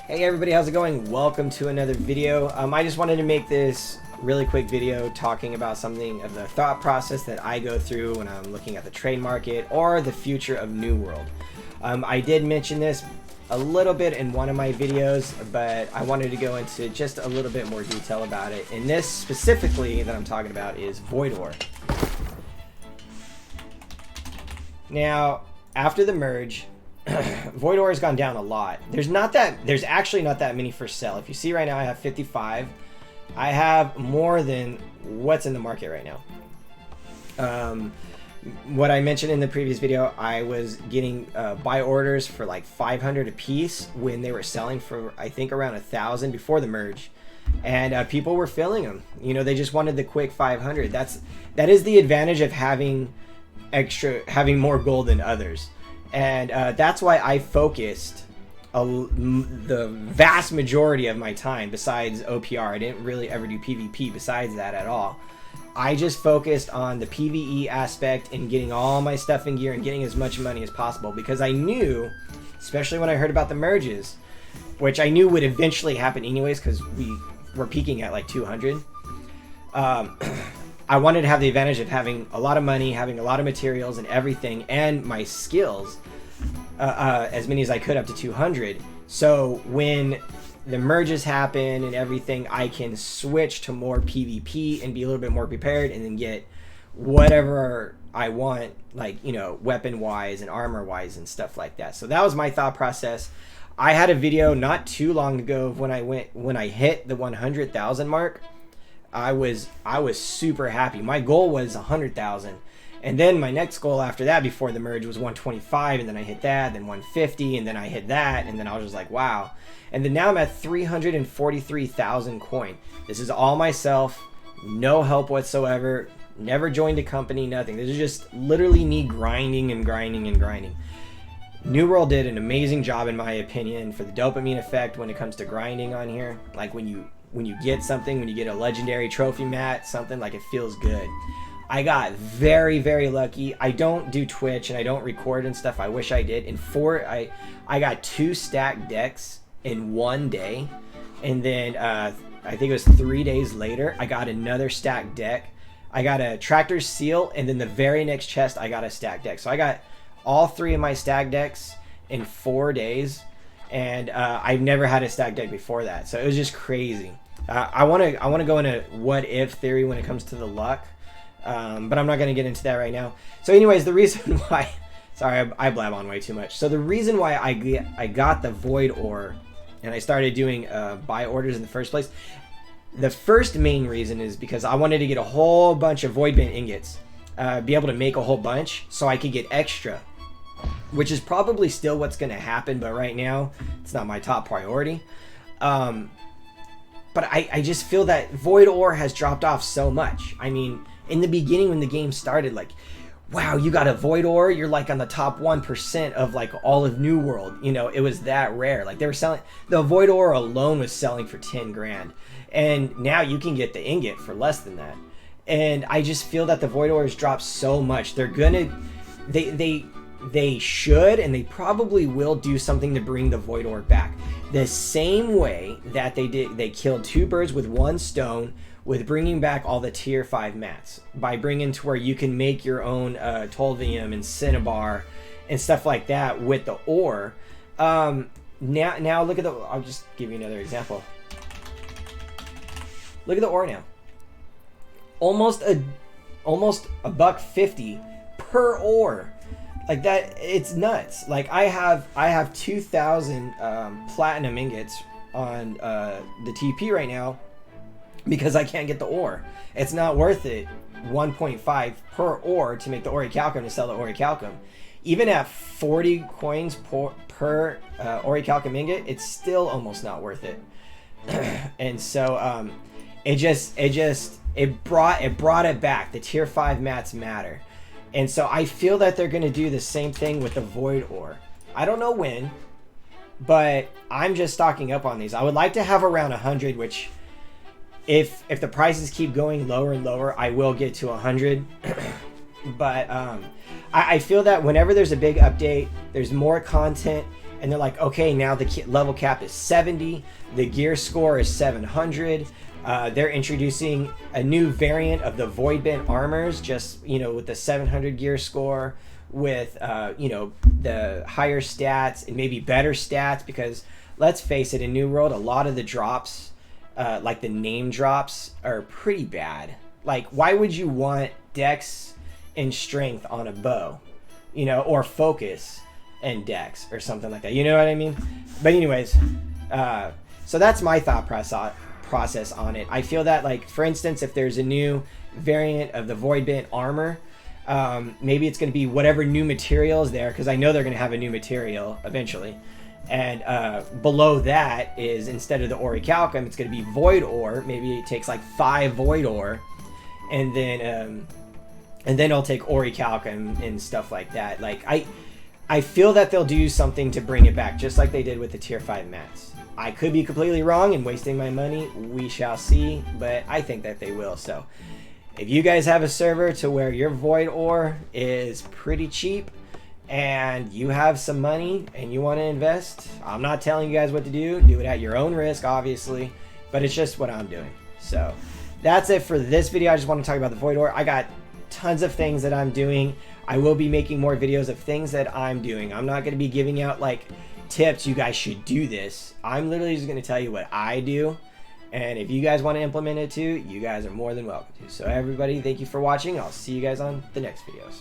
Hey everybody, how's it going? Welcome to another video. I just wanted to make this really quick video talking about something of the thought process that I go through when I'm looking at the trade market or the future of New World. I did mention this a little bit in one of my videos, but I wanted to go into just a little bit more detail about it. And this specifically that I'm talking about is Void Ore. Now, after the merge, Void Ore has gone down a lot. There's actually not that many for sale. If you see right now, I have 55. I have more than what's in the market right now. What I mentioned in the previous video, I was getting buy orders for like 500 a piece when they were selling for I think around 1,000 before the merge, and people were filling them. You know, they just wanted the quick 500. That is the advantage of having more gold than others. And that's why I focused the vast majority of my time, besides OPR. I didn't really ever do PvP besides that at all. I just focused on the PvE aspect and getting all my stuff in gear and getting as much money as possible, because I knew, especially when I heard about the merges, which I knew would eventually happen anyways because we were peaking at like 200. I wanted to have the advantage of having a lot of money, having a lot of materials and everything, and my skills, as many as I could, up to 200. So when the merges happen and everything, I can switch to more PvP and be a little bit more prepared, and then get whatever I want, like, you know, weapon-wise and armor-wise and stuff like that. So that was my thought process. I had a video not too long ago when I hit the 100,000 mark. I was super happy. My goal was 100,000, and then my next goal after that before the merge was 125, and then I hit that, then 150, and then I hit that, and then I was just like, wow. And then now I'm at 343,000 coin. This is all myself, no help whatsoever, never joined a company, nothing. This is just literally me grinding and grinding and grinding. New World did an amazing job, in my opinion, for the dopamine effect when it comes to grinding on here. Like when you get something, when you get a legendary trophy mat, something, like, it feels good. I got very, very lucky. I don't do Twitch and I don't record and stuff. I wish I did. I got 2 stacked decks in one day, and then I think it was 3 days later I got another stacked deck. I got a Tractor Seal, and then the very next chest I got a stacked deck. So I got all 3 of my stacked decks in 4 days, and I've never had a stacked deck before that. So it was just crazy. I want to go into what if theory when it comes to the luck, but I'm not going to get into that right now. So anyways, the reason why, sorry, I blab on way too much. So the reason why I got the Void Ore and I started doing buy orders in the first place, the first main reason is because I wanted to get a whole bunch of Void Bent ingots, be able to make a whole bunch so I could get extra, which is probably still what's going to happen, but right now it's not my top priority. But I just feel that Void Ore has dropped off so much. I mean, in the beginning when the game started, like, wow, you got a Void Ore, you're like on the top 1% of like all of New World. You know, it was that rare. Like, they were selling, the Void Ore alone was selling for 10 grand. And now you can get the ingot for less than that. And I just feel that the Void Ore has dropped so much. They're gonna, they should, and they probably will do something to bring the Void Ore back. The same way that they killed 2 birds with 1 stone with bringing back all the tier 5 mats, by bringing to where you can make your own Tolvium and Cinnabar and stuff like that with the ore. Now look at the, I'll just give you another example. Look at the ore now. Almost a $1.50 per ore. Like that, it's nuts. Like I have 2,000 platinum ingots on the TP right now because I can't get the ore. It's not worth it, 1.5 per ore to make the Orichalcum, to sell the Orichalcum. Even at 40 coins per Orichalcum ingot, it's still almost not worth it. And so it brought it back. The tier 5 mats matter. And so I feel that they're going to do the same thing with the Void Ore. I don't know when, but I'm just stocking up on these. I would like to have around 100, which if the prices keep going lower and lower, I will get to 100. But I feel that whenever there's a big update, there's more content, and they're like, okay, now the level cap is 70, the gear score is 700. They're introducing a new variant of the Voidbent armors, just, you know, with the 700 gear score, with, you know, the higher stats and maybe better stats, because let's face it, in New World, a lot of the drops, like the name drops, are pretty bad. Like, why would you want Dex and Strength on a bow, you know, or Focus and Dex or something like that? You know what I mean? But anyways, so that's my thought process on it. I feel that, like, for instance, if there's a new variant of the Voidbent armor, maybe it's going to be whatever new material is there, because I know they're going to have a new material eventually. And below that is, instead of the Orichalcum, it's going to be Void Ore. Maybe it takes like 5 Void Ore, and then I'll take Orichalcum and stuff like that. Like, I feel that they'll do something to bring it back, just like they did with the tier 5 mats. I could be completely wrong and wasting my money. We shall see, but I think that they will. So if you guys have a server to where your Void Ore is pretty cheap and you have some money and you want to invest, I'm not telling you guys what to do. Do it at your own risk, obviously, but it's just what I'm doing. So that's it for this video. I just want to talk about the Void Ore. I got tons of things that I'm doing. I will be making more videos of things that I'm doing. I'm not going to be giving out like tips, you guys should do this. I'm literally just going to tell you what I do, and if you guys want to implement it too, you guys are more than welcome to. So everybody, thank you for watching. I'll see you guys on the next videos.